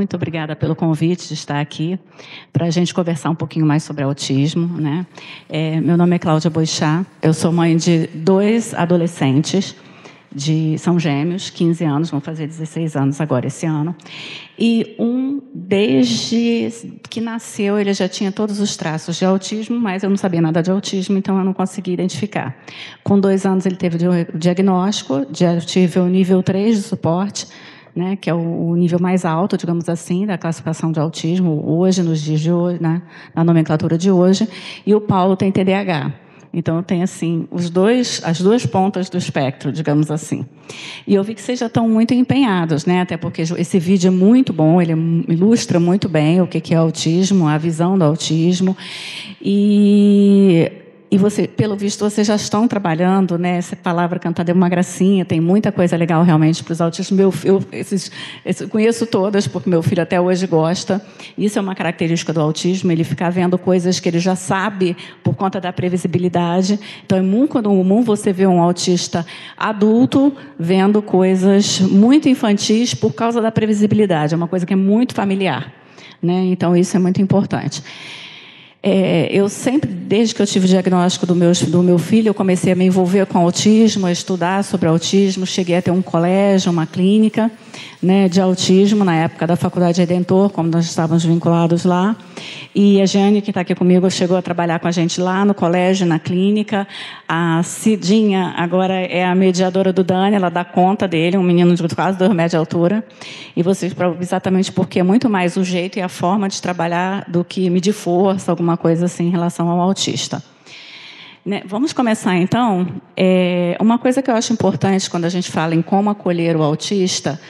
Muito obrigada pelo convite de estar aqui para a gente conversar um pouquinho mais sobre autismo, né? Meu nome é Cláudia Boixá, eu sou mãe de 2 adolescentes, são gêmeos, 15 anos, vão fazer 16 anos agora esse ano. E desde que nasceu, ele já tinha todos os traços de autismo, mas eu não sabia nada de autismo, então eu não consegui identificar. Com 2 anos ele teve o diagnóstico, já tive o nível 3 de suporte, né, que é o nível mais alto, digamos assim, da classificação de autismo, hoje, nos dias de hoje, né, na nomenclatura de hoje, e o Paulo tem TDAH. Então, tem assim, as duas pontas do espectro, digamos assim. E eu vi que vocês já estão muito empenhados, né? Até porque esse vídeo é muito bom, ele ilustra muito bem o que é autismo, a visão do autismo. E você, pelo visto, vocês já estão trabalhando, né? Essa palavra cantada é uma gracinha, tem muita coisa legal realmente para os autistas. Eu conheço todas, porque meu filho até hoje gosta. Isso é uma característica do autismo, ele ficar vendo coisas que ele já sabe por conta da previsibilidade. Então, é muito comum você ver um autista adulto vendo coisas muito infantis por causa da previsibilidade. É uma coisa que é muito familiar, né? Então, isso é muito importante. Eu sempre, desde que eu tive o diagnóstico do meu filho, eu comecei a me envolver com autismo, a estudar sobre autismo, cheguei a ter um colégio, uma clínica, né, de autismo, na época da Faculdade Redentor, como nós estávamos vinculados lá. E a Jane, que está aqui comigo, chegou a trabalhar com a gente lá no colégio, na clínica. A Cidinha agora é a mediadora do Dani, ela dá conta dele, um menino de quase 2 metros de altura. E vocês, exatamente porque é muito mais o jeito e a forma de trabalhar do que medir força, alguma coisa assim em relação ao autista. Vamos começar, então. Uma coisa que eu acho importante quando a gente fala em como acolher o autista,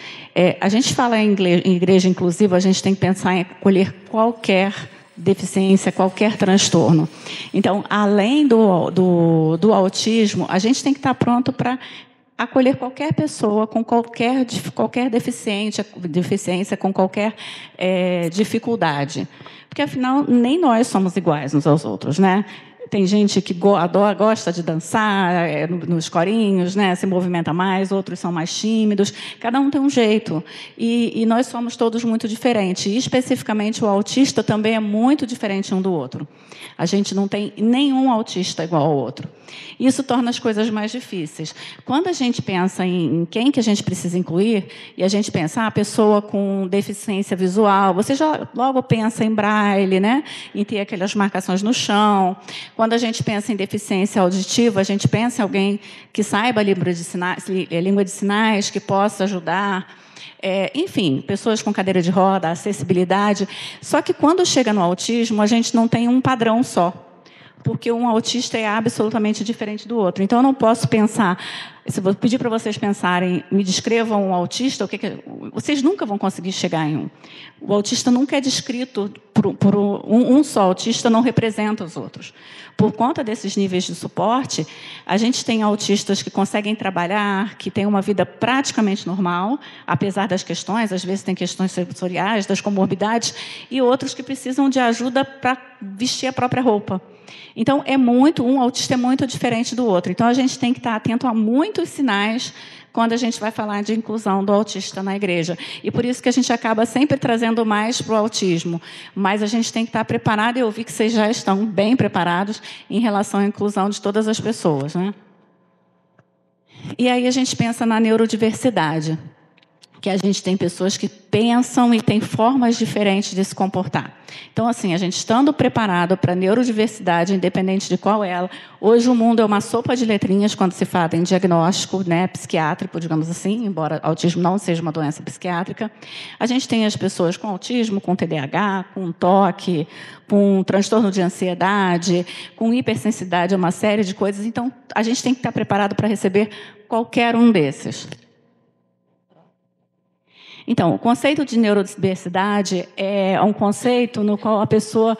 a gente fala em igreja inclusiva, a gente tem que pensar em acolher qualquer deficiência, qualquer transtorno. Então, além do autismo, a gente tem que estar pronto para acolher qualquer pessoa com qualquer deficiência, com qualquer dificuldade. Porque, afinal, nem nós somos iguais uns aos outros, né? Tem gente que gosta de dançar nos corinhos, né, se movimenta mais, outros são mais tímidos. Cada um tem um jeito. E nós somos todos muito diferentes. E, especificamente, o autista também é muito diferente um do outro. A gente não tem nenhum autista igual ao outro. Isso torna as coisas mais difíceis. Quando a gente pensa em quem que a gente precisa incluir, e a gente pensa, a pessoa com deficiência visual, você já logo pensa em braille, né, em ter aquelas marcações no chão. Quando a gente pensa em deficiência auditiva, a gente pensa em alguém que saiba língua de sinais, que possa ajudar. Enfim, pessoas com cadeira de roda, acessibilidade. Só que, quando chega no autismo, a gente não tem um padrão só, porque um autista é absolutamente diferente do outro. Então, eu não posso pensar... Se eu pedir para vocês pensarem, me descrevam um autista, vocês nunca vão conseguir chegar em um. O autista nunca é descrito por um só. Autista não representa os outros. Por conta desses níveis de suporte, a gente tem autistas que conseguem trabalhar, que têm uma vida praticamente normal, apesar das questões, às vezes tem questões sensoriais, das comorbidades, e outros que precisam de ajuda para vestir a própria roupa. Então, um autista é muito diferente do outro. Então, a gente tem que estar atento a muitos sinais quando a gente vai falar de inclusão do autista na igreja. E por isso que a gente acaba sempre trazendo mais para o autismo. Mas a gente tem que estar preparado, e eu vi que vocês já estão bem preparados em relação à inclusão de todas as pessoas, né? E aí a gente pensa na neurodiversidade, que a gente tem pessoas que pensam e têm formas diferentes de se comportar. Então, assim, a gente estando preparado para a neurodiversidade, independente de qual é ela, hoje o mundo é uma sopa de letrinhas quando se fala em diagnóstico, né, psiquiátrico, digamos assim, embora autismo não seja uma doença psiquiátrica. A gente tem as pessoas com autismo, com TDAH, com TOC, com transtorno de ansiedade, com hipersensibilidade a uma série de coisas. Então, a gente tem que estar preparado para receber qualquer um desses. Então, o conceito de neurodiversidade é um conceito no qual a pessoa,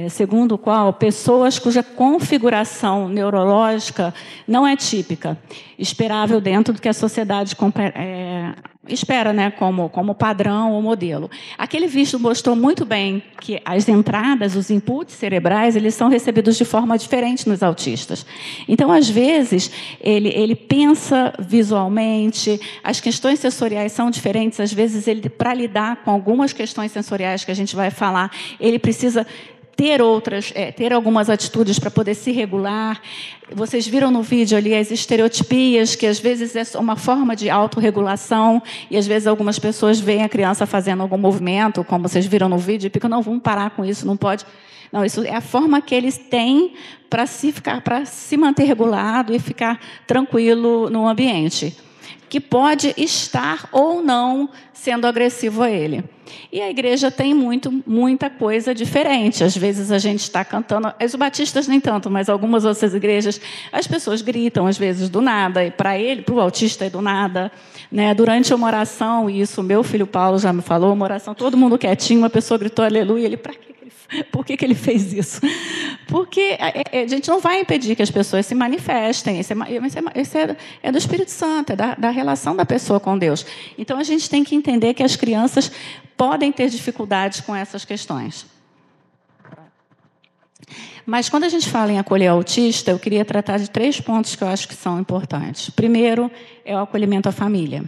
segundo o qual pessoas cuja configuração neurológica não é típica, esperável dentro do que a sociedade espera, né, como padrão ou modelo. Aquele vídeo mostrou muito bem que as entradas, os inputs cerebrais, eles são recebidos de forma diferente nos autistas. Então, às vezes, ele pensa visualmente, as questões sensoriais são diferentes, às vezes, para lidar com algumas questões sensoriais que a gente vai falar, ele precisa ter algumas atitudes para poder se regular. Vocês viram no vídeo ali as estereotipias, que às vezes é uma forma de autorregulação, e às vezes algumas pessoas veem a criança fazendo algum movimento, como vocês viram no vídeo, e ficam, não, vamos parar com isso, não pode. Não, isso é a forma que eles têm para se manter regulado e ficar tranquilo no ambiente, que pode estar ou não sendo agressivo a ele. E a igreja tem muita coisa diferente. Às vezes a gente está cantando, os batistas nem tanto, mas algumas outras igrejas, as pessoas gritam, às vezes, do nada, e para o autista é do nada. Né? Durante uma oração, e isso meu filho Paulo já me falou, uma oração, todo mundo quietinho, uma pessoa gritou aleluia, ele, por que ele fez isso? Porque a gente não vai impedir que as pessoas se manifestem. Isso é do Espírito Santo, é da relação da pessoa com Deus. Então, a gente tem que entender que as crianças podem ter dificuldades com essas questões. Mas, quando a gente fala em acolher autista, eu queria tratar de 3 pontos que eu acho que são importantes. O primeiro é o acolhimento à família.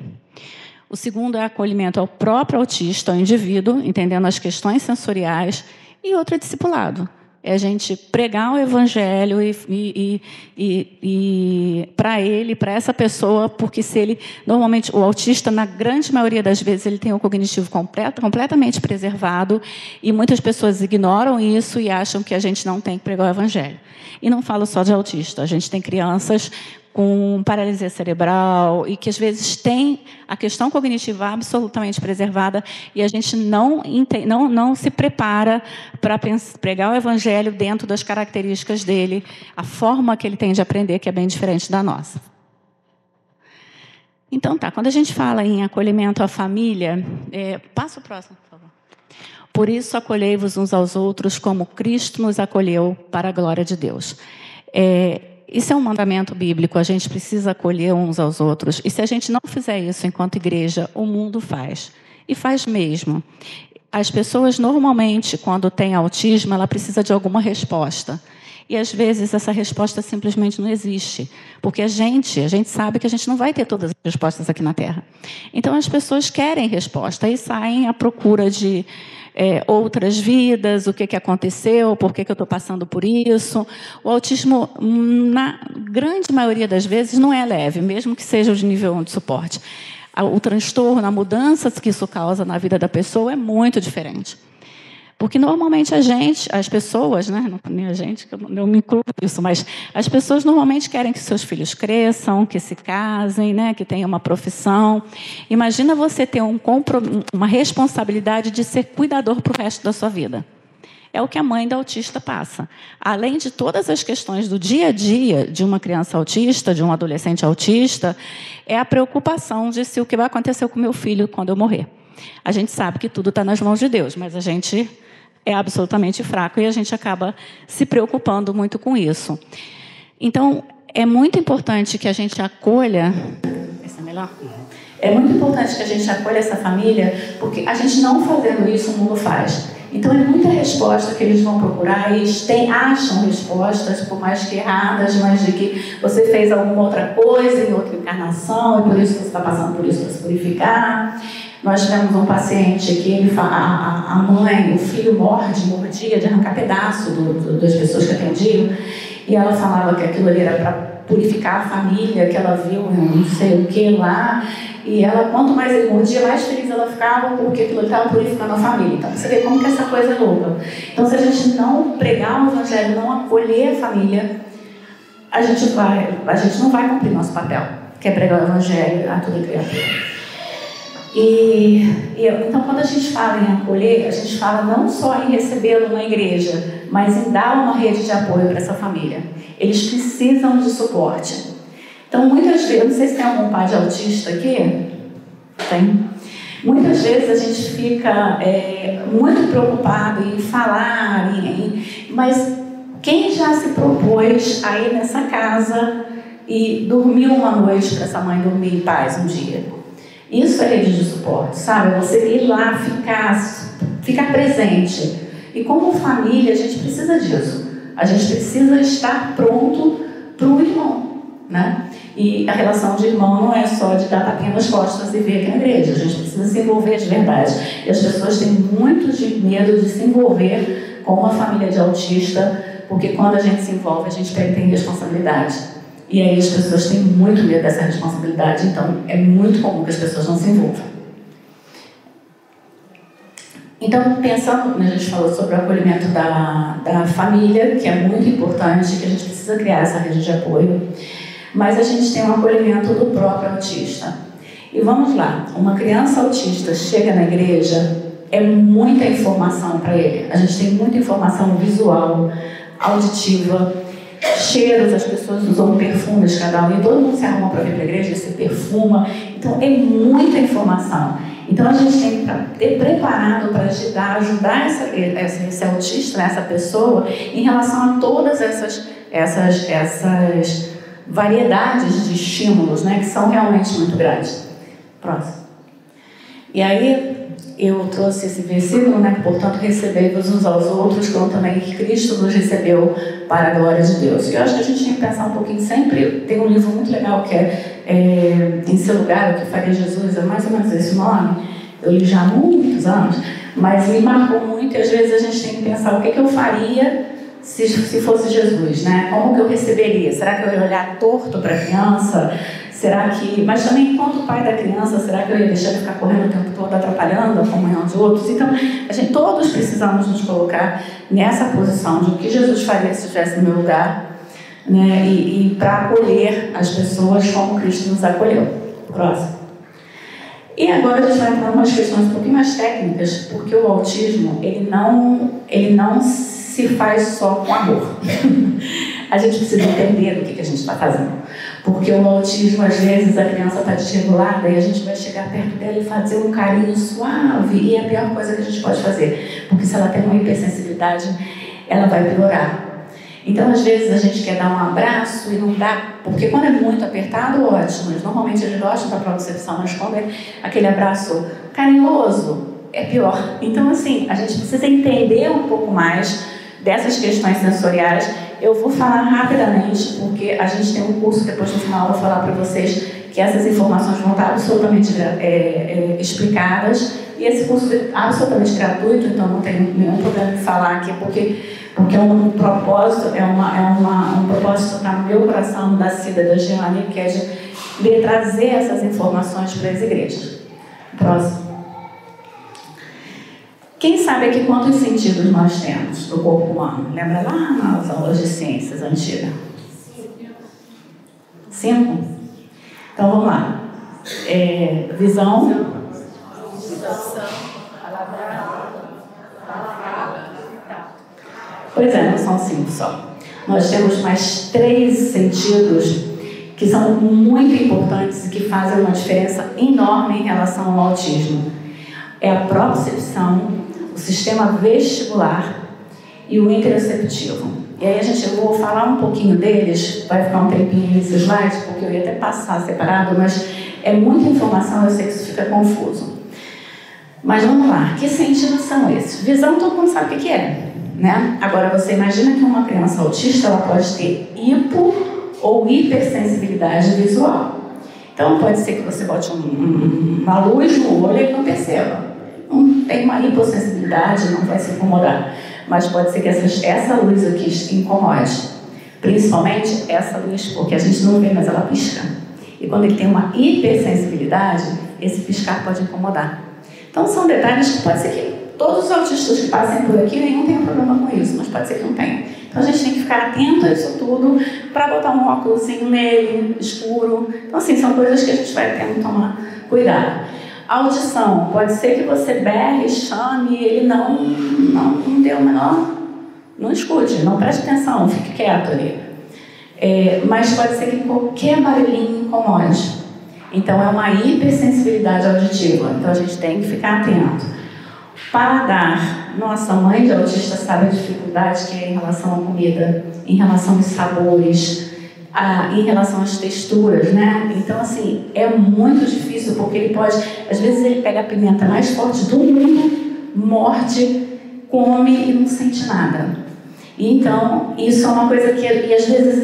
O segundo é o acolhimento ao próprio autista, ao indivíduo, entendendo as questões sensoriais. E outro é discipulado. É a gente pregar o evangelho e para ele, para essa pessoa, porque normalmente o autista, na grande maioria das vezes, ele tem o cognitivo completamente preservado, e muitas pessoas ignoram isso e acham que a gente não tem que pregar o evangelho. E não falo só de autista, a gente tem crianças com paralisia cerebral e que, às vezes, tem a questão cognitiva absolutamente preservada, e a gente não se prepara para pregar o evangelho dentro das características dele, a forma que ele tem de aprender, que é bem diferente da nossa. Então, quando a gente fala em acolhimento à família, passa o próximo, por favor. Por isso, acolhei-vos uns aos outros como Cristo nos acolheu para a glória de Deus. Isso é um mandamento bíblico, a gente precisa acolher uns aos outros. E se a gente não fizer isso enquanto igreja, o mundo faz. E faz mesmo. As pessoas, normalmente, quando têm autismo, ela precisa de alguma resposta. E, às vezes, essa resposta simplesmente não existe. Porque a gente sabe que a gente não vai ter todas as respostas aqui na Terra. Então, as pessoas querem resposta e saem à procura de outras vidas, o que aconteceu, por que eu estou passando por isso. O autismo, na grande maioria das vezes, não é leve, mesmo que seja de nível 1 de suporte. O transtorno, a mudança que isso causa na vida da pessoa é muito diferente. Porque, normalmente, as pessoas, né, não nem a gente, que eu não me incluo nisso, mas as pessoas normalmente querem que seus filhos cresçam, que se casem, né, que tenham uma profissão. Imagina você ter uma responsabilidade de ser cuidador para o resto da sua vida. É o que a mãe da autista passa. Além de todas as questões do dia a dia de uma criança autista, de um adolescente autista, é a preocupação de o que vai acontecer com o meu filho quando eu morrer. A gente sabe que tudo está nas mãos de Deus, mas a gente é absolutamente fraco e a gente acaba se preocupando muito com isso. Então, é muito importante que a gente acolha... Essa é melhor? É muito importante que a gente acolha essa família, porque a gente não fazendo isso, o mundo faz. Então, é muita resposta que eles vão procurar, e eles acham respostas, por mais que erradas, mas de que você fez alguma outra coisa em outra encarnação, e por isso que você está passando por isso para se purificar. Nós tivemos um paciente que a mãe, o filho mordia de arrancar pedaço das pessoas que atendiam, e ela falava que aquilo ali era para purificar a família, que ela viu não sei o que lá, e ela, quanto mais ele mordia, mais feliz ela ficava, porque aquilo estava purificando a família. Então, você vê como que essa coisa é louca. Então, se a gente não pregar o evangelho, não acolher a família, a gente não vai cumprir nosso papel, que é pregar o evangelho a toda criatura. Então, quando a gente fala em acolher, a gente fala não só em recebê-lo na igreja, mas em dar uma rede de apoio para essa família. Eles precisam de suporte. Então, muitas vezes, eu não sei se tem algum pai de autista aqui. Tem. Muitas vezes a gente fica muito preocupado em falar, mas quem já se propôs a ir nessa casa e dormir uma noite para essa mãe dormir em paz um dia? Isso é rede de suporte, sabe? Você ir lá, ficar presente. E como família, a gente precisa disso. A gente precisa estar pronto para o irmão, né? E a relação de irmão não é só de dar tapinha nas costas e ver aqui na igreja. A gente precisa se envolver de verdade. E as pessoas têm muito medo de se envolver com uma família de autista, porque quando a gente se envolve, a gente tem responsabilidade. E aí as pessoas têm muito medo dessa responsabilidade, então é muito comum que as pessoas não se envolvam. Então, pensando, a gente falou sobre o acolhimento da família, que é muito importante, que a gente precisa criar essa rede de apoio, mas a gente tem um acolhimento do próprio autista. E vamos lá, uma criança autista chega na igreja, é muita informação para ele. A gente tem muita informação visual, auditiva, cheiros, as pessoas usam perfumes cada um, e todo mundo se arruma para vir para a igreja, se perfuma, então é muita informação. Então a gente tem que ter preparado para ajudar esse autista, essa pessoa, em relação a todas essas variedades de estímulos, né, que são realmente muito grandes. Próximo. E aí eu trouxe esse versículo, né, que portanto recebei-vos uns aos outros, como também Cristo nos recebeu para a glória de Deus. E eu acho que a gente tem que pensar um pouquinho sempre. Tem um livro muito legal que Em Seu Lugar, O que Faria Jesus, é mais ou menos esse nome. Eu li já há muitos anos, mas me marcou muito, e às vezes a gente tem que pensar o que eu faria se fosse Jesus, né? Como que eu receberia? Será que eu ia olhar torto para a criança? Mas também, enquanto pai da criança, será que eu ia deixar ele ficar correndo o tempo todo, atrapalhando a comunhão de outros? Então, todos precisamos nos colocar nessa posição de o que Jesus faria se estivesse no meu lugar, né? E para acolher as pessoas como Cristo nos acolheu. Próximo. E agora a gente vai entrar em umas questões um pouquinho mais técnicas, porque o autismo, ele não se faz só com amor. A gente precisa entender o que a gente está fazendo. Porque o autismo, às vezes, a criança está desregulada e a gente vai chegar perto dela e fazer um carinho suave, e é a pior coisa que a gente pode fazer. Porque se ela tem uma hipersensibilidade, ela vai piorar. Então, às vezes, a gente quer dar um abraço e não dá, porque quando é muito apertado, ótimo. Normalmente eles gostam da propriocepção, mas quando é aquele abraço carinhoso, é pior. Então, assim, a gente precisa entender um pouco mais dessas questões sensoriais. Eu vou falar rapidamente, porque a gente tem um curso, depois no final eu vou falar para vocês que essas informações vão estar absolutamente explicadas, e esse curso é absolutamente gratuito, então não tem nenhum problema em falar aqui, porque é um propósito, um propósito que está no meu coração, da Cida, da Giane, que é de trazer essas informações para as igrejas. Próximo. Quem sabe aqui quantos sentidos nós temos do corpo humano? Lembra lá nas aulas de ciências antigas? 5? Então vamos lá. Visão. Pois é, não são 5 só. Nós temos mais 3 sentidos que são muito importantes e que fazem uma diferença enorme em relação ao autismo. É a propriocepção, o sistema vestibular e o interoceptivo. E aí eu vou falar um pouquinho deles, vai ficar um tempinho nesse slide, porque eu ia até passar separado, mas é muita informação, eu sei que isso fica confuso. Mas vamos lá, que sentidos são esses? Visão, todo mundo sabe o que é, né? Agora, você imagina que uma criança autista, ela pode ter hipo ou hipersensibilidade visual. Então, pode ser que você bote uma luz no olho e não perceba. Não tem uma hipossensibilidade, não vai se incomodar. Mas pode ser que essa luz aqui incomode. Principalmente essa luz, porque a gente não vê, mas ela pisca. E quando ele tem uma hipersensibilidade, esse piscar pode incomodar. Então, são detalhes que pode ser que todos os autistas que passem por aqui, nenhum tenha problema com isso, mas pode ser que não tenha. Então, a gente tem que ficar atento a isso tudo para botar um óculosinho nele, escuro. Então, assim, são coisas que a gente vai tendo que tomar cuidado. Audição, pode ser que você berre, chame e ele não dê o menor, não escute, não preste atenção, fique quieto ali. Mas pode ser que qualquer barulhinho incomode. Então, é uma hipersensibilidade auditiva, então a gente tem que ficar atento. Paladar, nossa, mãe de autista sabe a dificuldade que é em relação à comida, em relação aos sabores, em relação às texturas, né? Então, assim, é muito difícil, porque ele pode... Às vezes ele pega a pimenta mais forte do mundo, morde, come e não sente nada. Então, isso é uma coisa que... E às vezes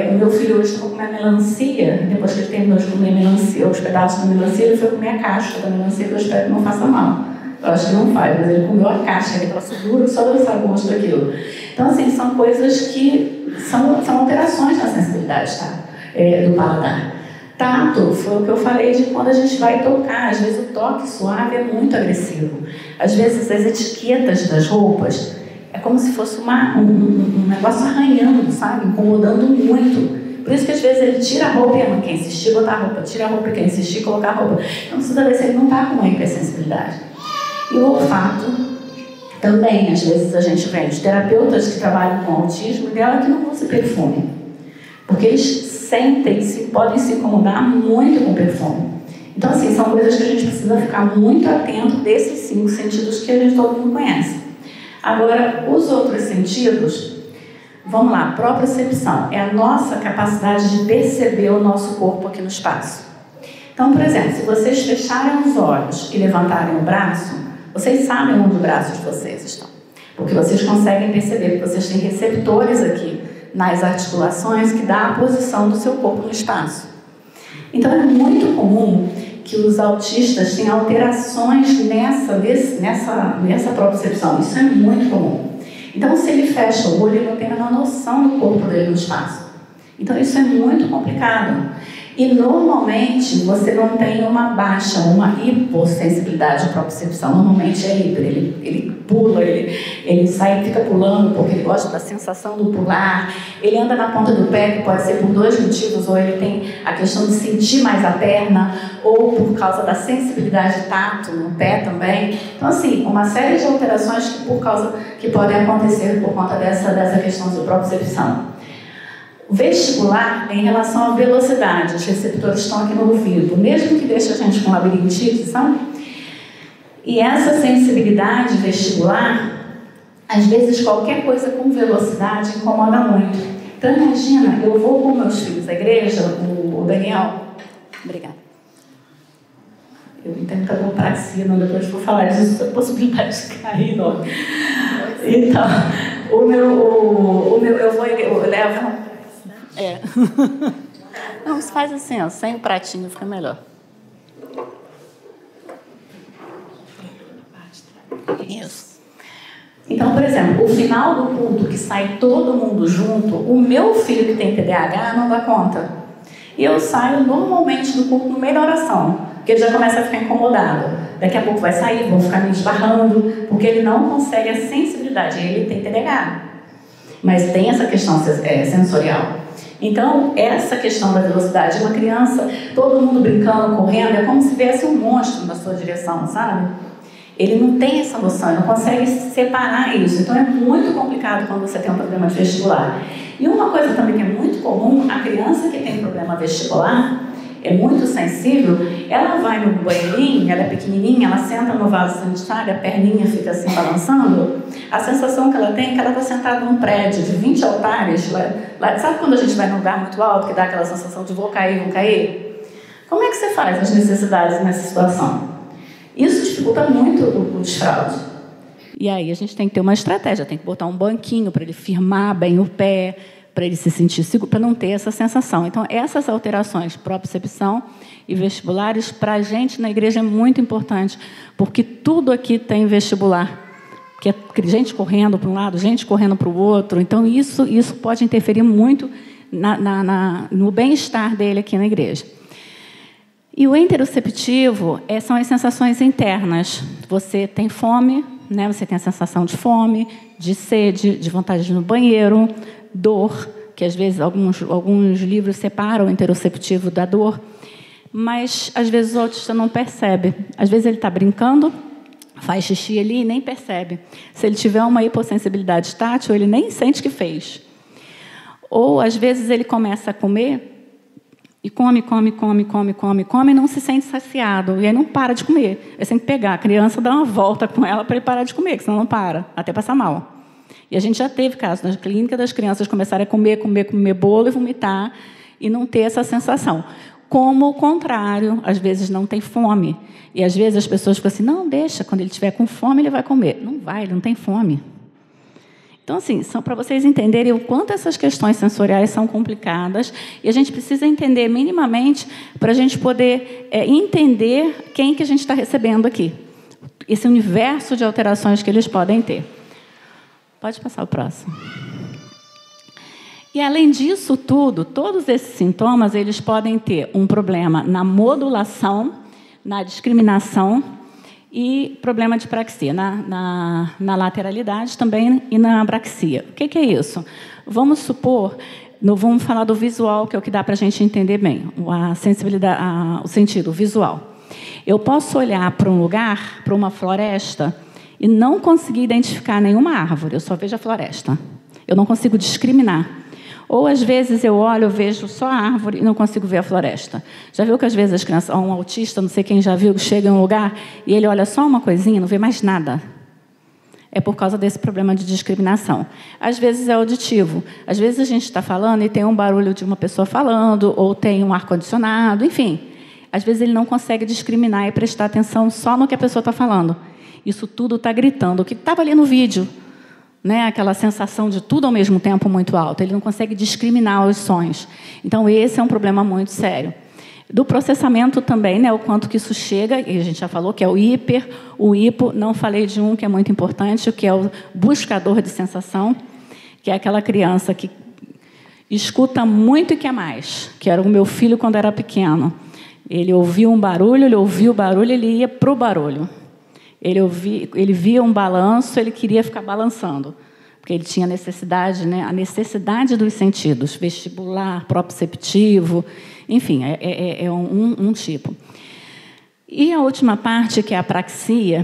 o meu filho hoje estava comendo melancia, depois que ele terminou de comer melancia, os pedaços da melancia, ele foi comer a casca da melancia, que eu espero que não faça mal. Eu acho que não faz, mas ele comeu a casca, aquele troço duro, só de eu saber o gosto daquilo. Então, assim, são coisas que são alterações na sensibilidade, tá? Do paladar. Tato, foi o que eu falei de quando a gente vai tocar. Às vezes o toque suave é muito agressivo. Às vezes as etiquetas das roupas é como se fosse um negócio arranhando, sabe? Incomodando muito. Por isso que às vezes ele tira a roupa e não quer insistir, botar a roupa, tira a roupa e quer insistir, colocar a roupa. Então precisa ver se ele não está com uma hipersensibilidade. E o olfato também, às vezes a gente vê os terapeutas que trabalham com autismo, dela que não usam perfume. Porque eles sentem, podem se incomodar muito com perfume. Então, assim, são coisas que a gente precisa ficar muito atento desses 5 sentidos que a gente todo mundo conhece. Agora, os outros sentidos, vamos lá, propriocepção é a nossa capacidade de perceber o nosso corpo aqui no espaço. Então, por exemplo, se vocês fecharem os olhos e levantarem o braço, vocês sabem onde o braço de vocês estão. Porque vocês conseguem perceber que vocês têm receptores aqui nas articulações que dá a posição do seu corpo no espaço. Então, é muito comum que os autistas tenham alterações nessa propriocepção. Isso é muito comum. Então, se ele fecha o olho, ele não tem a menor noção do corpo dele no espaço. Então, isso é muito complicado. E, normalmente, você não tem uma baixa, uma hipossensibilidade de propriocepção. Normalmente é hiper. Ele pula, ele sai e fica pulando porque ele gosta da sensação do pular. Ele anda na ponta do pé, que pode ser por 2 motivos. Ou ele tem a questão de sentir mais a perna, ou por causa da sensibilidade tato no pé também. Então, assim, uma série de alterações que podem acontecer por conta dessa questão de propriocepção. Vestibular é em relação à velocidade. Os receptores estão aqui no ouvido, mesmo que deixe a gente com labirintite, sabe? E essa sensibilidade vestibular, às vezes qualquer coisa com velocidade incomoda muito. Então imagina, eu vou com meus filhos à igreja, o Daniel... Obrigada. Eu entendo que eu vou para cima, depois vou falar disso, a possibilidade de cair, não. Então, eu levo... Não, você faz assim, ó, sem o pratinho fica melhor. Isso. Então, por exemplo, o final do culto que sai todo mundo junto, o meu filho que tem TDAH não dá conta. E eu saio normalmente do culto no meio da oração, porque ele já começa a ficar incomodado. Daqui a pouco vai sair, vão ficar me esbarrando, porque ele não consegue a sensibilidade. Ele tem TDAH, mas tem essa questão sensorial. Então, essa questão da velocidade, uma criança, todo mundo brincando, correndo, é como se viesse um monstro na sua direção, sabe? Ele não tem essa noção, ele não consegue separar isso. Então, é muito complicado quando você tem um problema vestibular. E uma coisa também que é muito comum, a criança que tem problema vestibular, é muito sensível, ela vai no banheirinho, ela é pequenininha, ela senta no vaso sanitário, a perninha fica assim balançando, a sensação que ela tem é que ela está sentada num prédio de 20 altares, sabe quando a gente vai num lugar muito alto, que dá aquela sensação de vou cair? Como é que você faz as necessidades nessa situação? Isso dificulta muito o desfraude. E aí a gente tem que ter uma estratégia, tem que botar um banquinho para ele firmar bem o pé, para ele se sentir seguro, para não ter essa sensação. Então, essas alterações, propriocepção e vestibulares, para a gente na igreja é muito importante, porque tudo aqui tem vestibular, que é gente correndo para um lado, gente correndo para o outro. Então, isso pode interferir muito no bem-estar dele aqui na igreja. E o interoceptivo são as sensações internas. Você tem fome, né? Você tem a sensação de fome, de sede, de vontade de ir no banheiro, dor, que às vezes alguns livros separam o interoceptivo da dor, mas às vezes o autista não percebe. Às vezes ele está brincando, faz xixi ali e nem percebe. Se ele tiver uma hipossensibilidade tátil, ele nem sente que fez. Ou às vezes ele começa a comer e come e não se sente saciado, e aí não para de comer. Aí você tem que pegar a criança, dar uma volta com ela para ele parar de comer, que senão não para, até passar mal. E a gente já teve casos na clínica das crianças começarem a comer bolo e vomitar e não ter essa sensação. Como o contrário, às vezes não tem fome. E às vezes as pessoas ficam assim, não, deixa, quando ele estiver com fome ele vai comer. Não vai, ele não tem fome. Então, assim, são para vocês entenderem o quanto essas questões sensoriais são complicadas e a gente precisa entender minimamente para a gente poder entender quem que a gente está recebendo aqui. Esse universo de alterações que eles podem ter. Pode passar o próximo. E, além disso tudo, todos esses sintomas, eles podem ter um problema na modulação, na discriminação e problema de praxia, na lateralidade também e na abraxia. O que é isso? Vamos supor, vamos falar do visual, que é o que dá para a gente entender bem, a sensibilidade, o sentido visual. Eu posso olhar para um lugar, para uma floresta, e não conseguir identificar nenhuma árvore, eu só vejo a floresta. Eu não consigo discriminar. Ou, às vezes, eu olho, eu vejo só a árvore e não consigo ver a floresta. Já viu que, às vezes, as crianças, um autista, não sei quem já viu, chega em um lugar e ele olha só uma coisinha, não vê mais nada? É por causa desse problema de discriminação. Às vezes é auditivo. Às vezes a gente está falando e tem um barulho de uma pessoa falando, ou tem um ar-condicionado, enfim. Às vezes ele não consegue discriminar e prestar atenção só no que a pessoa está falando. Isso tudo está gritando. O que estava ali no vídeo, né? Aquela sensação de tudo ao mesmo tempo muito alta. Ele não consegue discriminar os sons. Então, esse é um problema muito sério. Do processamento também, né? O quanto que isso chega, e a gente já falou que é o hiper, o hipo, não falei de um que é muito importante, que é o buscador de sensação, que é aquela criança que escuta muito e quer mais, que era o meu filho quando era pequeno. Ele ouvia um barulho, ele ia para o barulho. Ele via um balanço, ele queria ficar balançando, porque ele tinha necessidade, né, a necessidade dos sentidos, vestibular, proprioceptivo, enfim, é um tipo. E a última parte, que é a apraxia,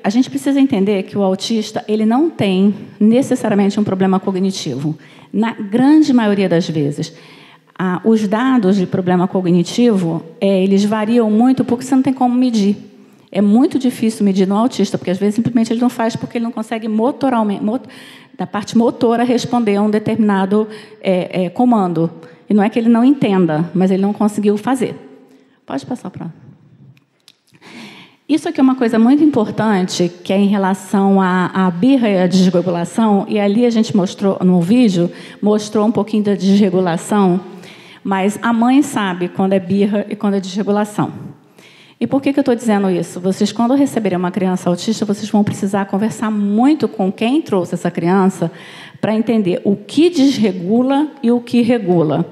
a gente precisa entender que o autista ele não tem necessariamente um problema cognitivo. Na grande maioria das vezes, os dados de problema cognitivo, eles variam muito porque você não tem como medir. É muito difícil medir no autista, porque, às vezes, simplesmente ele não faz porque ele não consegue motoralmente, da parte motora, responder a um determinado comando. E não é que ele não entenda, mas ele não conseguiu fazer. Pode passar para... Isso aqui é uma coisa muito importante, que é em relação à birra e à desregulação, e ali a gente mostrou, no vídeo, mostrou um pouquinho da desregulação, mas a mãe sabe quando é birra e quando é desregulação. E por que eu estou dizendo isso? Vocês, quando receberem uma criança autista, vocês vão precisar conversar muito com quem trouxe essa criança para entender o que desregula e o que regula.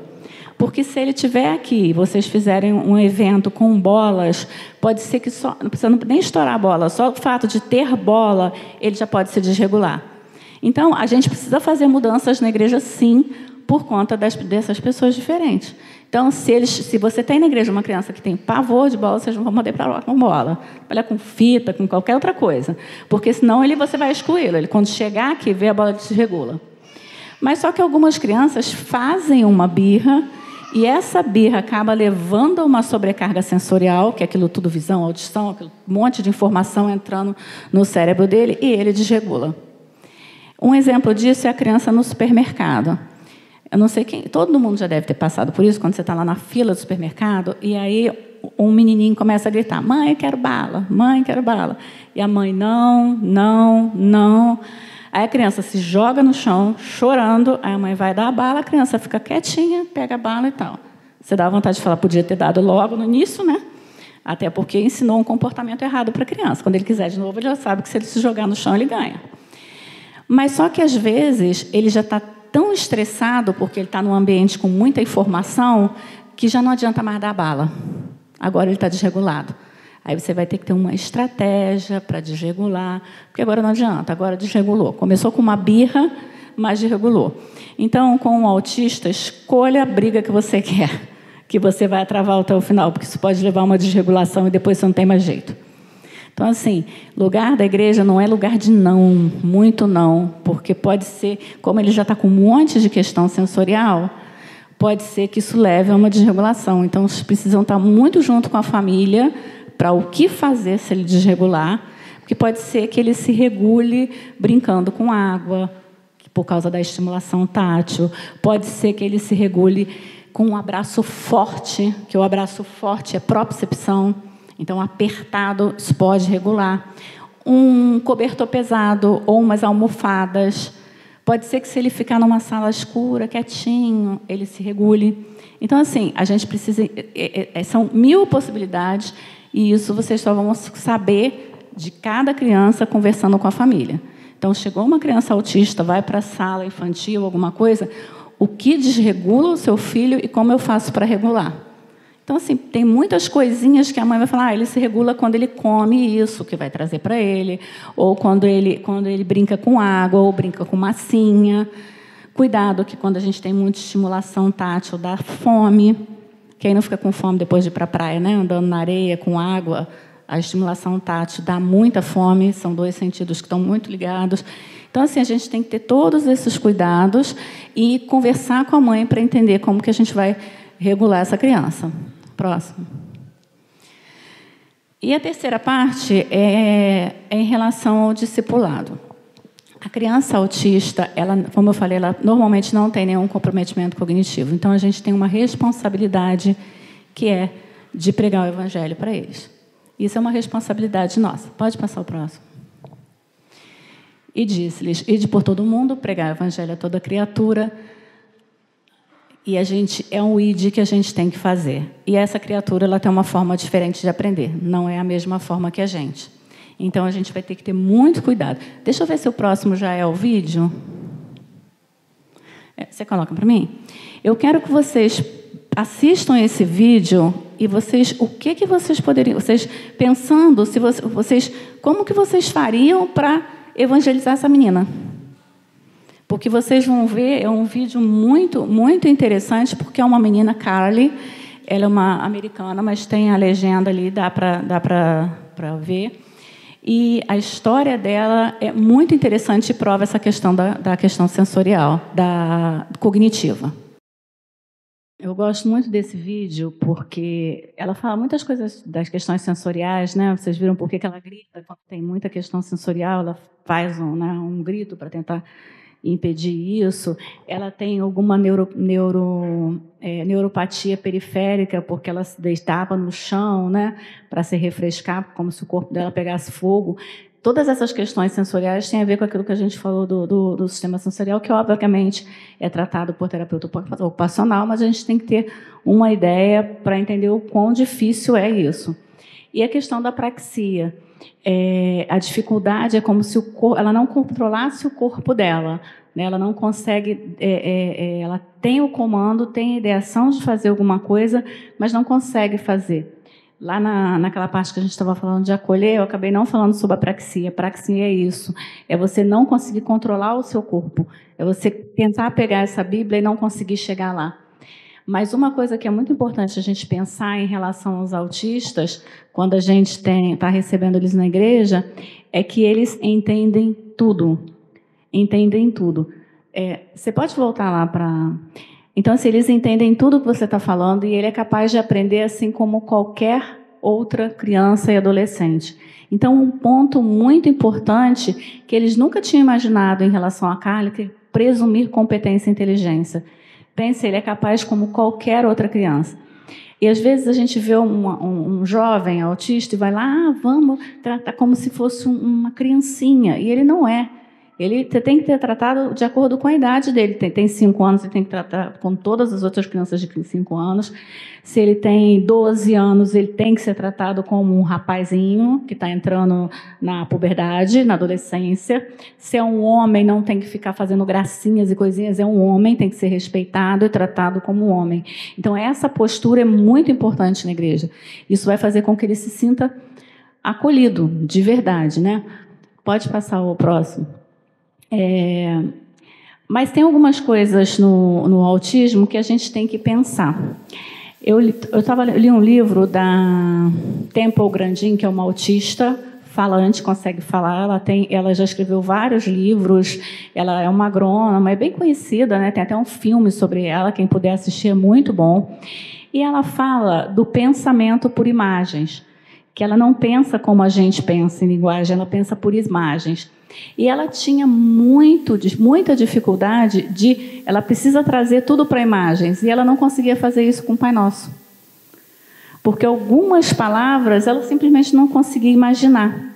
Porque se ele estiver aqui e vocês fizerem um evento com bolas, pode ser que só, não precisa nem estourar a bola, só o fato de ter bola, ele já pode se desregular. Então, a gente precisa fazer mudanças na igreja, sim, por conta dessas pessoas diferentes. Então, se você tem na igreja uma criança que tem pavor de bola, vocês não vão poder trabalhar com bola. Trabalhar com fita, com qualquer outra coisa. Porque, senão, você vai excluí-lo. Ele, quando chegar aqui, vê a bola, ele se regula. Mas só que algumas crianças fazem uma birra, e essa birra acaba levando a uma sobrecarga sensorial, que é aquilo tudo, visão, audição, aquele monte de informação entrando no cérebro dele, e ele desregula. Um exemplo disso é a criança no supermercado. Eu não sei quem, todo mundo já deve ter passado por isso, quando você está lá na fila do supermercado, e aí um menininho começa a gritar, mãe, eu quero bala, mãe, quero bala. E a mãe, não, não, não. Aí a criança se joga no chão, chorando, aí a mãe vai dar a bala, a criança fica quietinha, pega a bala e tal. Você dá vontade de falar, podia ter dado logo no início, né? Até porque ensinou um comportamento errado para a criança. Quando ele quiser de novo, ele já sabe que se ele se jogar no chão, ele ganha. Mas só que, às vezes, ele já está tão estressado, porque ele está num ambiente com muita informação, que já não adianta mais dar bala. Agora ele está desregulado. Aí você vai ter que ter uma estratégia para desregular, porque agora não adianta, agora desregulou. Começou com uma birra, mas desregulou. Então, com o autista, escolha a briga que você quer, que você vai travar até o final, porque isso pode levar a uma desregulação e depois você não tem mais jeito. Então, assim, lugar da igreja não é lugar de não, muito não, porque pode ser, como ele já está com um monte de questão sensorial, pode ser que isso leve a uma desregulação. Então, vocês precisam estar muito junto com a família para o que fazer se ele desregular, Porque pode ser que ele se regule brincando com água, por causa da estimulação tátil. Pode ser que ele se regule com um abraço forte, que o abraço forte é propriocepção. Então, apertado, isso pode regular. Um cobertor pesado ou umas almofadas. Pode ser que, se ele ficar numa sala escura, quietinho, ele se regule. Então, assim, a gente precisa... São 1000 possibilidades, e isso vocês só vão saber de cada criança conversando com a família. Então, chegou uma criança autista, vai para a sala infantil, alguma coisa, o que desregula o seu filho e como eu faço para regular? Então, assim, tem muitas coisinhas que a mãe vai falar, ele se regula quando ele come isso, que vai trazer para ele, ou quando ele brinca com água, ou brinca com massinha. Cuidado que, quando a gente tem muita estimulação tátil, dá fome. Quem não fica com fome depois de ir para a praia, né? Andando na areia, com água, a estimulação tátil dá muita fome, são 2 sentidos que estão muito ligados. Então, assim, a gente tem que ter todos esses cuidados e conversar com a mãe para entender como que a gente vai regular essa criança. Próximo. E a terceira parte é em relação ao discipulado. A criança autista, ela, como eu falei, ela normalmente não tem nenhum comprometimento cognitivo. Então, a gente tem uma responsabilidade que é de pregar o evangelho para eles. Isso é uma responsabilidade nossa. Pode passar o próximo. E disse-lhes, ide por todo mundo, pregar o evangelho a toda criatura. E é um id que a gente tem que fazer. E essa criatura, ela tem uma forma diferente de aprender. Não é a mesma forma que a gente. Então, a gente vai ter que ter muito cuidado. Deixa eu ver se o próximo já é o vídeo. Você coloca para mim? Eu quero que vocês assistam esse vídeo e o que vocês poderiam... Vocês pensando, como que vocês fariam para evangelizar essa menina? Porque vocês vão ver, é um vídeo muito, muito interessante, porque é uma menina, Carly, ela é uma americana, mas tem a legenda ali, dá para ver. E a história dela é muito interessante e prova essa questão da questão sensorial, da cognitiva. Eu gosto muito desse vídeo porque ela fala muitas coisas das questões sensoriais, né? Vocês viram por que ela grita quando tem muita questão sensorial, ela faz um grito para tentar impedir isso. Ela tem alguma neuropatia periférica, porque ela se deitava no chão, né, para se refrescar, como se o corpo dela pegasse fogo. Todas essas questões sensoriais têm a ver com aquilo que a gente falou do sistema sensorial, que, obviamente, é tratado por terapeuta ocupacional, mas a gente tem que ter uma ideia para entender o quão difícil é isso. E a questão da praxia. A dificuldade é como se ela não controlasse o corpo dela, né? Ela não consegue... ela tem o comando, tem a ideação de fazer alguma coisa, mas não consegue fazer. Lá naquela parte que a gente estava falando de acolher, eu acabei não falando sobre a praxia. Praxia é isso, é você não conseguir controlar o seu corpo, é você tentar pegar essa Bíblia e não conseguir chegar lá. Mas uma coisa que é muito importante a gente pensar em relação aos autistas, quando a gente está recebendo eles na igreja, é que eles entendem tudo. Entendem tudo. Você pode voltar lá para... Então, assim, eles entendem tudo que você está falando e ele é capaz de aprender assim como qualquer outra criança e adolescente. Então, um ponto muito importante que eles nunca tinham imaginado em relação a Carly, que é presumir competência e inteligência. Pense, ele é capaz como qualquer outra criança. E, às vezes, a gente vê um jovem autista e vai lá, vamos tratar como se fosse uma criancinha. E ele não é. Você tem que ter tratado de acordo com a idade dele. Tem 5 anos, você tem que tratar com todas as outras crianças de 5 anos. Se ele tem 12 anos, ele tem que ser tratado como um rapazinho que está entrando na puberdade, na adolescência. Se é um homem, não tem que ficar fazendo gracinhas e coisinhas. É um homem, tem que ser respeitado e tratado como um homem. Então, essa postura é muito importante na igreja. Isso vai fazer com que ele se sinta acolhido, de verdade, né? Pode passar o próximo. Mas tem algumas coisas no autismo que a gente tem que pensar. Eu li um livro da Temple Grandin, que é uma autista falante, consegue falar. Ela já escreveu vários livros, ela é uma agrônoma, é bem conhecida, né? Tem até um filme sobre ela, quem puder assistir é muito bom. E ela fala do pensamento por imagens. que ela não pensa como a gente pensa em linguagem, ela pensa por imagens. E ela tinha muita dificuldade ela precisa trazer tudo para imagens, e ela não conseguia fazer isso com o Pai Nosso. Porque algumas palavras ela simplesmente não conseguia imaginar.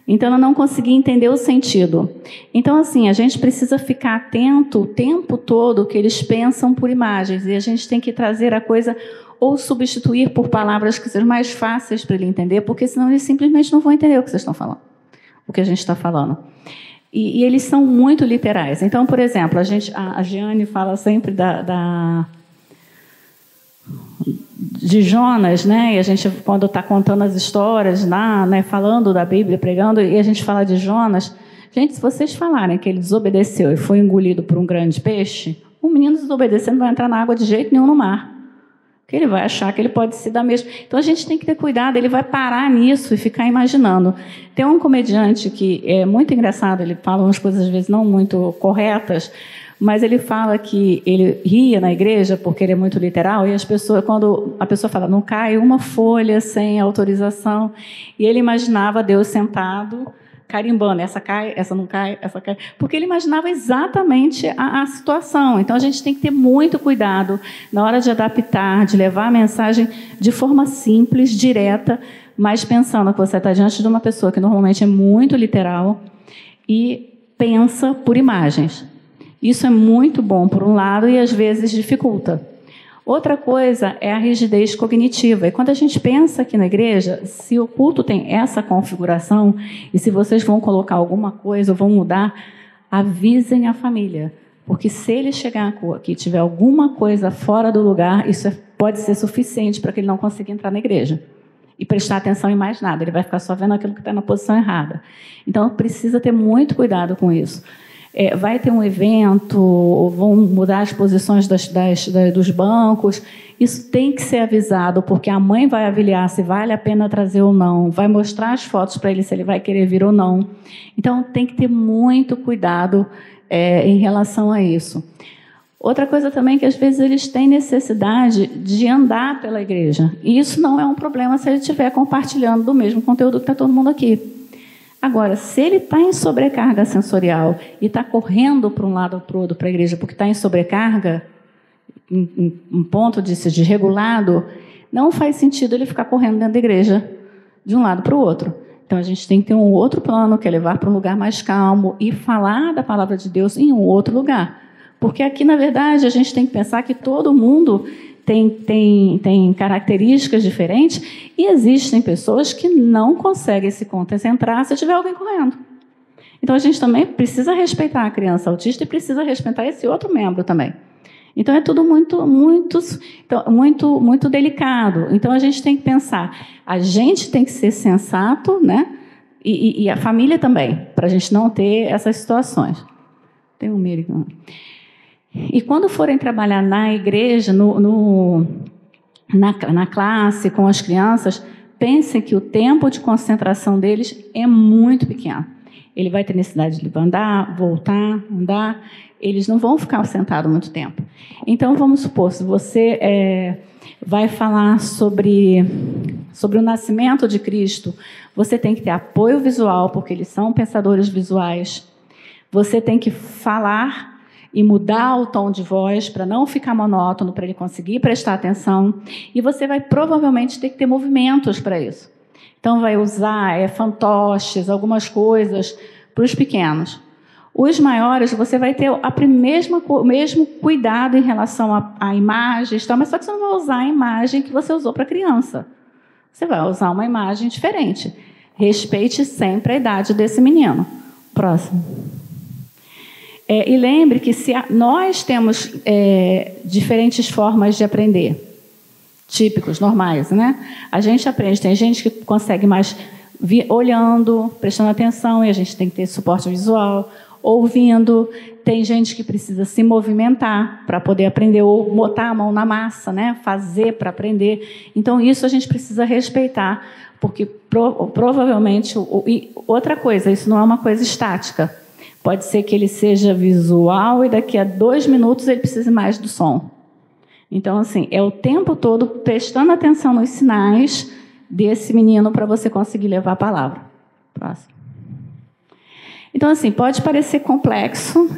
Então, ela não conseguia entender o sentido. Então, assim, a gente precisa ficar atento o tempo todo que eles pensam por imagens. E a gente tem que trazer a coisa ou substituir por palavras que sejam mais fáceis para ele entender, porque senão eles simplesmente não vão entender o que vocês estão falando, o que a gente está falando. E eles são muito literais. Então, por exemplo, a Giane fala sempre de Jonas, né? E a gente, quando está contando as histórias lá, né, falando da Bíblia, pregando, e a gente fala de Jonas, gente, se vocês falarem que ele desobedeceu e foi engolido por um grande peixe, o menino desobedecendo vai entrar na água de jeito nenhum no mar, porque ele vai achar que ele pode se dar mesmo. Então a gente tem que ter cuidado, ele vai parar nisso e ficar imaginando. Tem um comediante que é muito engraçado, ele fala umas coisas às vezes não muito corretas, mas ele fala que ele ria na igreja porque ele é muito literal, e as pessoas, quando a pessoa fala, não cai uma folha sem autorização, e ele imaginava Deus sentado, carimbando, essa cai, essa não cai, essa cai, porque ele imaginava exatamente a situação. Então a gente tem que ter muito cuidado na hora de adaptar, de levar a mensagem de forma simples, direta, mas pensando que você está diante de uma pessoa que normalmente é muito literal e pensa por imagens. Isso é muito bom, por um lado, e às vezes dificulta. Outra coisa é a rigidez cognitiva. E quando a gente pensa aqui na igreja, se o culto tem essa configuração, e se vocês vão colocar alguma coisa ou vão mudar, avisem a família. Porque se ele chegar aqui e tiver alguma coisa fora do lugar, isso pode ser suficiente para que ele não consiga entrar na igreja e prestar atenção em mais nada. Ele vai ficar só vendo aquilo que está na posição errada. Então, precisa ter muito cuidado com isso. Vai ter um evento, vão mudar as posições dos bancos, isso tem que ser avisado, porque a mãe vai avaliar se vale a pena trazer ou não, vai mostrar as fotos para ele se ele vai querer vir ou não. Então, tem que ter muito cuidado em relação a isso. Outra coisa também é que, às vezes, eles têm necessidade de andar pela igreja, e isso não é um problema se ele estiver compartilhando do mesmo conteúdo que está todo mundo aqui. Agora, se ele está em sobrecarga sensorial e está correndo para um lado ou para o outro para a igreja porque está em sobrecarga, um ponto de ser desregulado, não faz sentido ele ficar correndo dentro da igreja de um lado para o outro. Então, a gente tem que ter um outro plano, que é levar para um lugar mais calmo e falar da palavra de Deus em um outro lugar. Porque aqui, na verdade, a gente tem que pensar que todo mundo tem características diferentes, e existem pessoas que não conseguem se concentrar se tiver alguém correndo. Então, a gente também precisa respeitar a criança autista e precisa respeitar esse outro membro também. Então, é tudo muito delicado. Então, a gente tem que pensar, a gente tem que ser sensato, né? E a família também, para a gente não ter essas situações. Tem um americano. E quando forem trabalhar na igreja, na classe, com as crianças, pensem que o tempo de concentração deles é muito pequeno. Ele vai ter necessidade de andar, voltar, andar. Eles não vão ficar sentados muito tempo. Então, vamos supor, se você vai falar sobre o nascimento de Cristo, você tem que ter apoio visual, porque eles são pensadores visuais. Você tem que falar e mudar o tom de voz para não ficar monótono, para ele conseguir prestar atenção. E você vai provavelmente ter que ter movimentos para isso. Então, vai usar fantoches, algumas coisas para os pequenos. Os maiores, você vai ter o mesmo cuidado em relação a imagens, tá? Mas só que você não vai usar a imagem que você usou para a criança. Você vai usar uma imagem diferente. Respeite sempre a idade desse menino. Próximo. E lembre que nós temos diferentes formas de aprender, típicos, normais, né? A gente aprende, tem gente que consegue mais olhando, prestando atenção, e a gente tem que ter suporte visual, ouvindo, tem gente que precisa se movimentar para poder aprender, ou botar a mão na massa, né? Fazer para aprender. Então, isso a gente precisa respeitar, porque provavelmente... E outra coisa, isso não é uma coisa estática. Pode ser que ele seja visual e daqui a 2 minutos ele precise mais do som. Então, assim, é o tempo todo prestando atenção nos sinais, desse menino para você conseguir levar a palavra. Próximo. Então, assim, pode parecer complexo,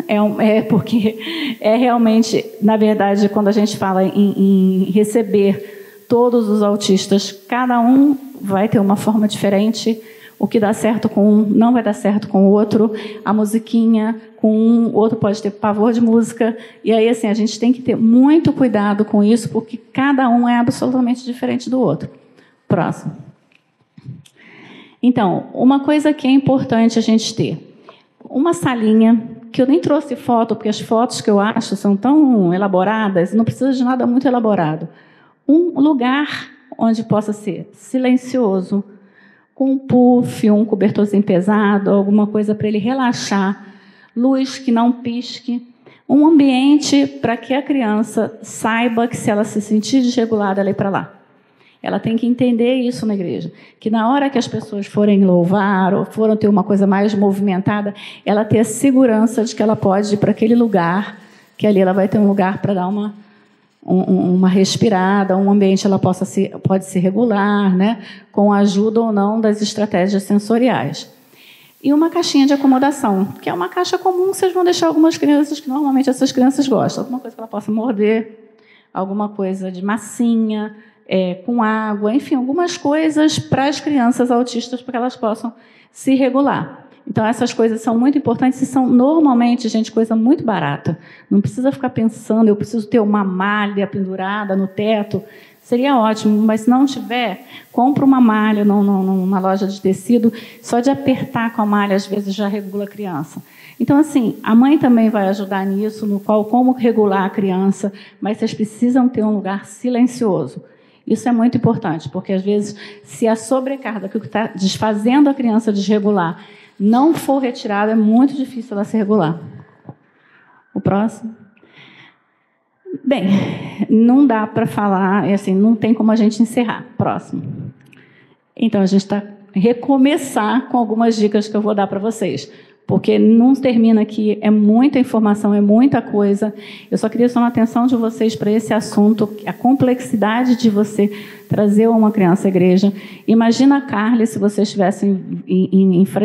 porque é realmente, na verdade, quando a gente fala em receber todos os autistas, cada um vai ter uma forma diferente. O que dá certo com um não vai dar certo com o outro. A musiquinha com um, o outro pode ter pavor de música. E aí, assim, a gente tem que ter muito cuidado com isso, porque cada um é absolutamente diferente do outro. Próximo. Então, uma coisa que é importante a gente ter. Uma salinha, que eu nem trouxe foto, porque as fotos que eu acho são tão elaboradas, não precisa de nada muito elaborado. Um lugar onde possa ser silencioso, com um puff, um cobertorzinho pesado, alguma coisa para ele relaxar, luz que não pisque, um ambiente para que a criança saiba que se ela se sentir desregulada, ela ir para lá. Ela tem que entender isso na igreja, que na hora que as pessoas forem louvar ou forem ter uma coisa mais movimentada, ela ter a segurança de que ela pode ir para aquele lugar, que ali ela vai ter um lugar para dar uma respirada, um ambiente ela pode se regular, né, com a ajuda ou não das estratégias sensoriais. E uma caixinha de acomodação, que é uma caixa comum, vocês vão deixar algumas crianças que normalmente essas crianças gostam, alguma coisa que ela possa morder, alguma coisa de massinha, com água, enfim, algumas coisas para as crianças autistas para que elas possam se regular. Então, essas coisas são muito importantes e são, normalmente, gente, coisa muito barata. Não precisa ficar pensando, eu preciso ter uma malha pendurada no teto. Seria ótimo, mas se não tiver, compra uma malha numa loja de tecido, só de apertar com a malha, às vezes, já regula a criança. Então, assim, a mãe também vai ajudar nisso, no qual como regular a criança, mas vocês precisam ter um lugar silencioso. Isso é muito importante, porque, às vezes, se a sobrecarga que está desfazendo a criança desregular não for retirada, é muito difícil ela se regular. O próximo. Bem, não dá para falar, assim, não tem como a gente encerrar. Próximo. Então, a gente está recomeçar com algumas dicas que eu vou dar para vocês, porque não termina aqui, é muita informação, é muita coisa. Eu só queria chamar a atenção de vocês para esse assunto, a complexidade de você trazer uma criança à igreja. Imagina a Carly, se vocês estivessem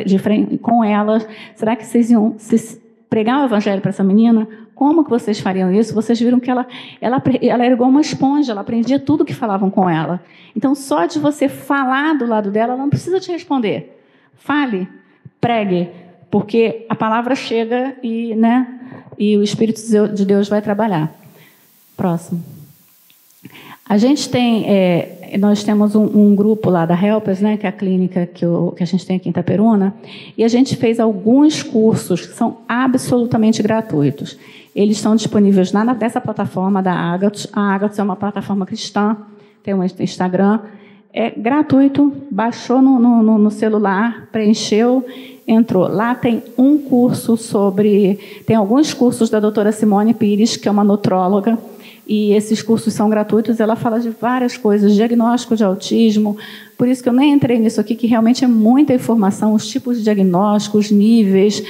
de frente com ela, será que vocês iam pregar o evangelho para essa menina? Como que vocês fariam isso? Vocês viram que ela era igual uma esponja, ela aprendia tudo que falavam com ela. Então, só de você falar do lado dela, ela não precisa te responder. Fale, pregue, porque a palavra chega e o Espírito de Deus vai trabalhar. Próximo. A gente tem, nós temos um grupo lá da Helpers, né, que é a clínica que a gente tem aqui em Itaperuna, e a gente fez alguns cursos que são absolutamente gratuitos. Eles estão disponíveis nessa plataforma da Agathos. A Agathos é uma plataforma cristã, tem um Instagram, é gratuito, baixou no celular, preencheu, entrou. Lá tem um curso tem alguns cursos da doutora Simone Pires, que é uma nutróloga, e esses cursos são gratuitos. Ela fala de várias coisas, diagnóstico de autismo, por isso que eu nem entrei nisso aqui, que realmente é muita informação, os tipos de diagnóstico, os níveis,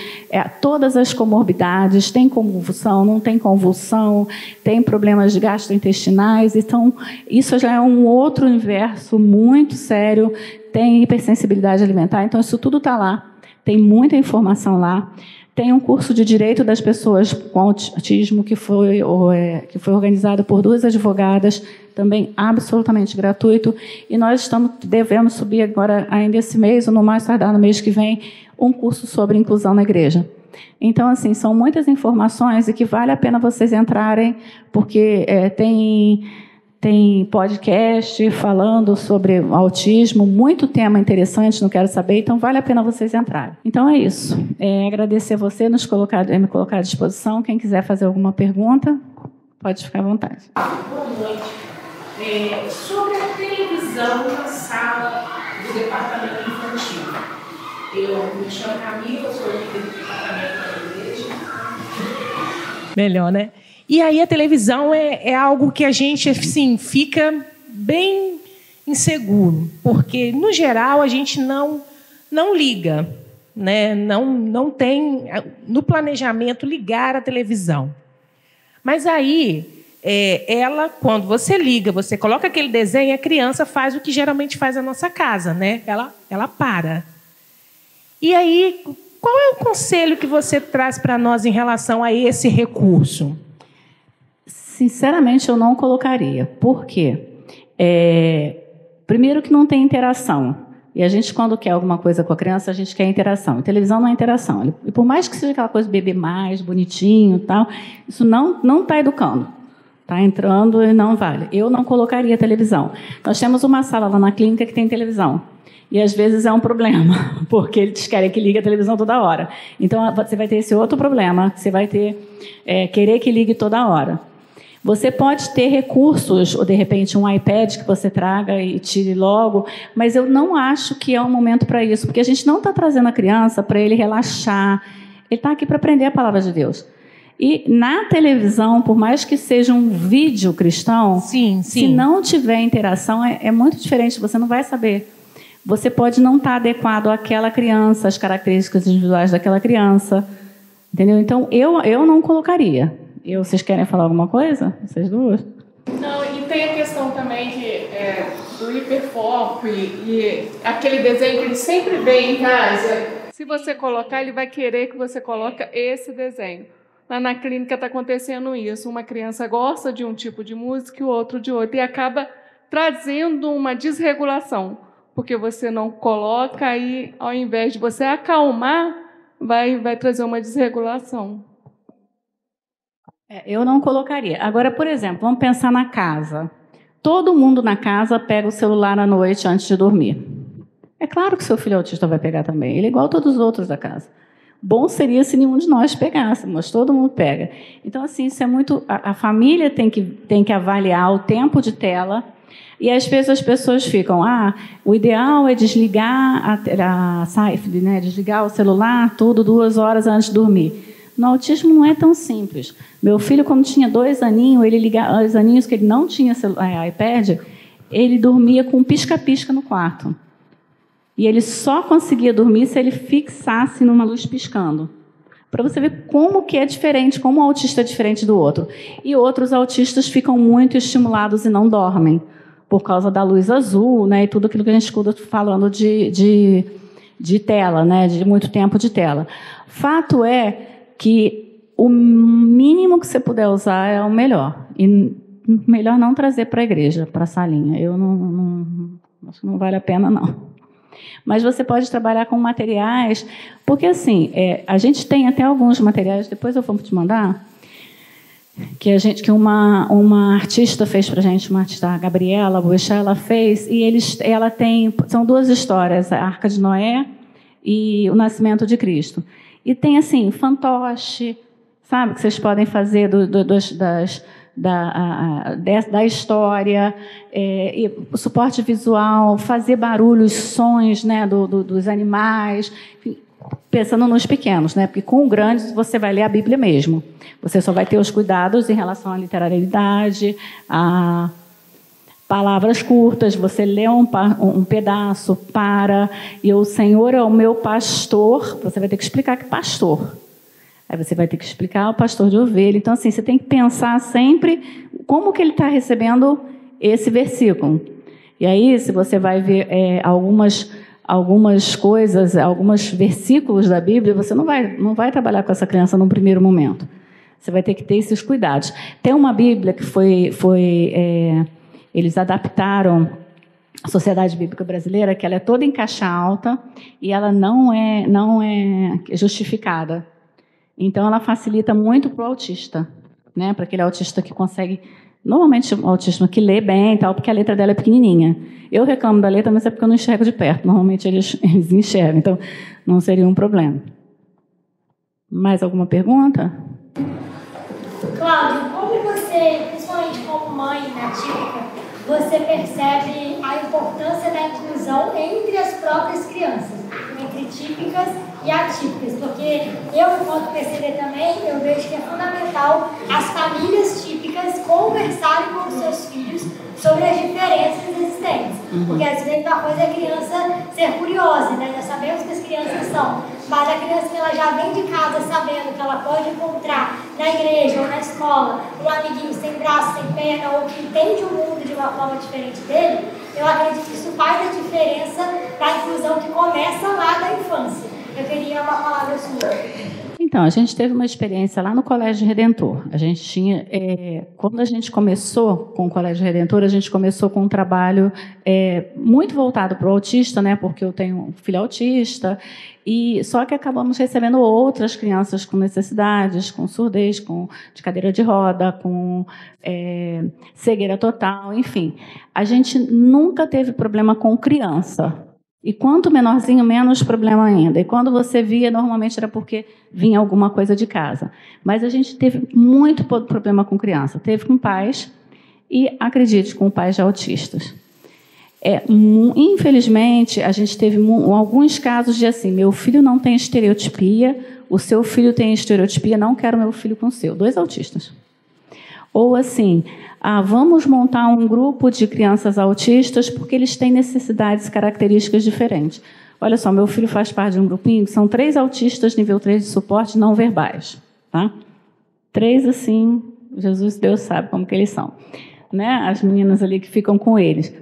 todas as comorbidades, tem convulsão, não tem convulsão, tem problemas gastrointestinais, então isso já é um outro universo muito sério, tem hipersensibilidade alimentar, então isso tudo está lá, tem muita informação lá. Tem um curso de Direito das Pessoas com Autismo que foi organizado por 2 advogadas, também absolutamente gratuito. E nós devemos subir agora, ainda esse mês, ou no mais tardar no mês que vem, um curso sobre inclusão na igreja. Então, assim, são muitas informações e que vale a pena vocês entrarem, porque tem podcast falando sobre autismo, muito tema interessante, não quero saber, então vale a pena vocês entrarem. Então é isso. Agradecer a você me colocar à disposição. Quem quiser fazer alguma pergunta, pode ficar à vontade. Boa noite. Sobre a televisão na sala do departamento infantil. Eu me chamo Camila, sou líder do departamento da igreja. Melhor, né? E aí a televisão é algo que a gente, assim, fica bem inseguro, porque, no geral, a gente não liga, né? Não tem no planejamento ligar a televisão. Mas aí ela, quando você liga, você coloca aquele desenho, a criança faz o que geralmente faz a nossa casa, né? Ela para. E aí, qual é o conselho que você traz para nós em relação a esse recurso? Sinceramente, eu não colocaria. Por quê? Primeiro que não tem interação. E a gente, quando quer alguma coisa com a criança, a gente quer interação. E televisão não é interação. E por mais que seja aquela coisa beber mais, bonitinho e tal, isso não está educando. Está entrando e não vale. Eu não colocaria televisão. Nós temos uma sala lá na clínica que tem televisão. E às vezes é um problema, porque eles querem que ligue a televisão toda hora. Então você vai ter esse outro problema, você vai ter querer que ligue toda hora. Você pode ter recursos, ou de repente um iPad que você traga e tire logo, mas eu não acho que é o momento para isso, porque a gente não está trazendo a criança para ele relaxar, ele está aqui para aprender a palavra de Deus. E na televisão, por mais que seja um vídeo cristão, sim. Se não tiver interação, é muito diferente, você não vai saber. Você pode não estar adequado àquela criança, às características individuais daquela criança, entendeu? Então, eu não colocaria. Vocês querem falar alguma coisa? Vocês duas? Não, e tem a questão também do hiperfoco e aquele desenho que ele sempre vê em casa. Se você colocar, ele vai querer que você coloque esse desenho. Lá na clínica está acontecendo isso. Uma criança gosta de um tipo de música e o outro de outro. E acaba trazendo uma desregulação. Porque você não coloca e, ao invés de você acalmar, vai trazer uma desregulação. Eu não colocaria. Agora, por exemplo, vamos pensar na casa. Todo mundo na casa pega o celular à noite antes de dormir. É claro que seu filho autista vai pegar também. Ele é igual a todos os outros da casa. Bom seria se nenhum de nós pegasse, mas todo mundo pega. Então, assim, isso é muito... A família tem que avaliar o tempo de tela. E às vezes as pessoas ficam, o ideal é desligar né, desligar o celular tudo 2 horas antes de dormir. No autismo não é tão simples. Meu filho, quando tinha 2 aninhos, ele ligava, 2 aninhos que ele não tinha iPad, ele dormia com um pisca-pisca no quarto. E ele só conseguia dormir se ele fixasse numa luz piscando. Para você ver como que é diferente, como o autista é diferente do outro. E outros autistas ficam muito estimulados e não dormem, por causa da luz azul, né, e tudo aquilo que a gente escuta falando de tela, né, de muito tempo de tela. Fato é que o mínimo que você puder usar é o melhor. E melhor não trazer para a igreja, para a salinha. Eu acho que não vale a pena, não. Mas você pode trabalhar com materiais, porque assim, a gente tem até alguns materiais, depois eu vou te mandar, que uma artista fez para a gente, uma artista, a Gabriela Boechat, ela fez, e ela tem, são 2 histórias, a Arca de Noé e o Nascimento de Cristo. E tem, assim, fantoche, sabe, que vocês podem fazer da história, e o suporte visual, fazer barulhos, sons, né, dos animais, pensando nos pequenos, né, porque com o grande você vai ler a Bíblia mesmo. Você só vai ter os cuidados em relação à literalidade, a palavras curtas, você lê um pedaço, e o Senhor é o meu pastor, você vai ter que explicar que pastor. Aí você vai ter que explicar o pastor de ovelha. Então, assim, você tem que pensar sempre como que ele está recebendo esse versículo. E aí, se você vai ver algumas coisas, alguns versículos da Bíblia, você não vai trabalhar com essa criança num primeiro momento. Você vai ter que ter esses cuidados. Tem uma Bíblia que eles adaptaram a Sociedade Bíblica Brasileira, que ela é toda em caixa alta e ela não é justificada. Então, ela facilita muito para o autista, né? Para aquele autista que consegue... Normalmente, o autista que lê bem, tal, porque a letra dela é pequenininha. Eu reclamo da letra, mas é porque eu não enxergo de perto. Normalmente, eles enxergam, então não seria um problema. Mais alguma pergunta? Cláudio, como você, principalmente como mãe, né, típica, você percebe a importância da inclusão entre as próprias crianças, entre típicas e atípicas? Porque eu, enquanto PCD também, eu vejo que é fundamental as famílias típicas conversarem com os seus filhos sobre as diferenças existentes. Porque às vezes uma coisa é a criança ser curiosa, né? Nós sabemos que as crianças são, mas a criança que ela já vem de casa sabendo que ela pode encontrar na igreja ou na escola um amiguinho sem braço, sem perna, ou que entende o mundo de uma forma diferente dele, eu acredito que isso faz a diferença para a inclusão que começa lá da infância. Eu queria uma palavra sua. Então, a gente teve uma experiência lá no Colégio Redentor. A gente tinha, quando a gente começou com o Colégio Redentor, a gente começou com um trabalho muito voltado para o autista, né? Porque eu tenho um filho autista, e só que acabamos recebendo outras crianças com necessidades, com surdez, de cadeira de roda, com cegueira total, enfim. A gente nunca teve problema com criança. E quanto menorzinho, menos problema ainda. E quando você via, normalmente era porque vinha alguma coisa de casa. Mas a gente teve muito problema com criança. Teve com pais e, acredite, com pais de autistas. Infelizmente, a gente teve alguns casos de assim, meu filho não tem estereotipia, o seu filho tem estereotipia, não quero meu filho com o seu. 2 autistas. Ou assim, vamos montar um grupo de crianças autistas porque eles têm necessidades, características diferentes. Olha só, meu filho faz parte de um grupinho que são 3 autistas nível 3 de suporte não verbais. Tá? 3, assim, Jesus, Deus sabe como que eles são. Né? As meninas ali que ficam com eles.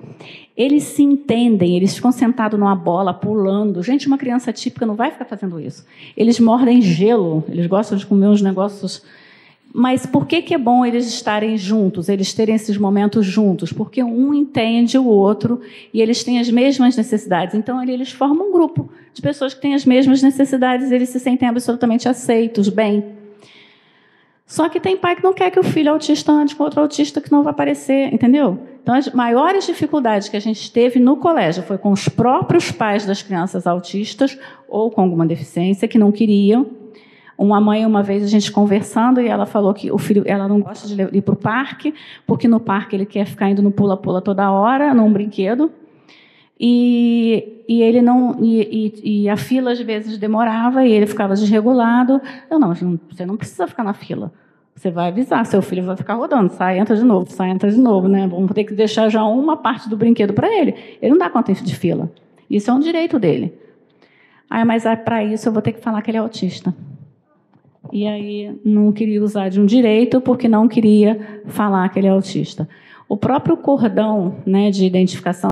Eles se entendem, eles ficam sentados numa bola, pulando. Gente, uma criança típica não vai ficar fazendo isso. Eles mordem gelo, eles gostam de comer uns negócios... Mas por que é bom eles estarem juntos, eles terem esses momentos juntos? Porque um entende o outro e eles têm as mesmas necessidades. Então, eles formam um grupo de pessoas que têm as mesmas necessidades e eles se sentem absolutamente aceitos, bem. Só que tem pai que não quer que o filho autista ande com outro autista que não vai aparecer, entendeu? Então, as maiores dificuldades que a gente teve no colégio foi com os próprios pais das crianças autistas ou com alguma deficiência que não queriam. Uma mãe, uma vez, a gente conversando, e ela falou que o filho, ela não gosta de ir para o parque, porque no parque ele quer ficar indo no pula-pula toda hora, num brinquedo, e ele não, e a fila às vezes demorava, e ele ficava desregulado. Não, você não precisa ficar na fila. Você vai avisar, seu filho vai ficar rodando, sai, entra de novo, né? Vamos ter que deixar já uma parte do brinquedo para ele. Ele não dá conta de fila. Isso é um direito dele. Mas para isso eu vou ter que falar que ele é autista. E aí não queria usar de um direito porque não queria falar que ele é autista. O próprio cordão, né, de identificação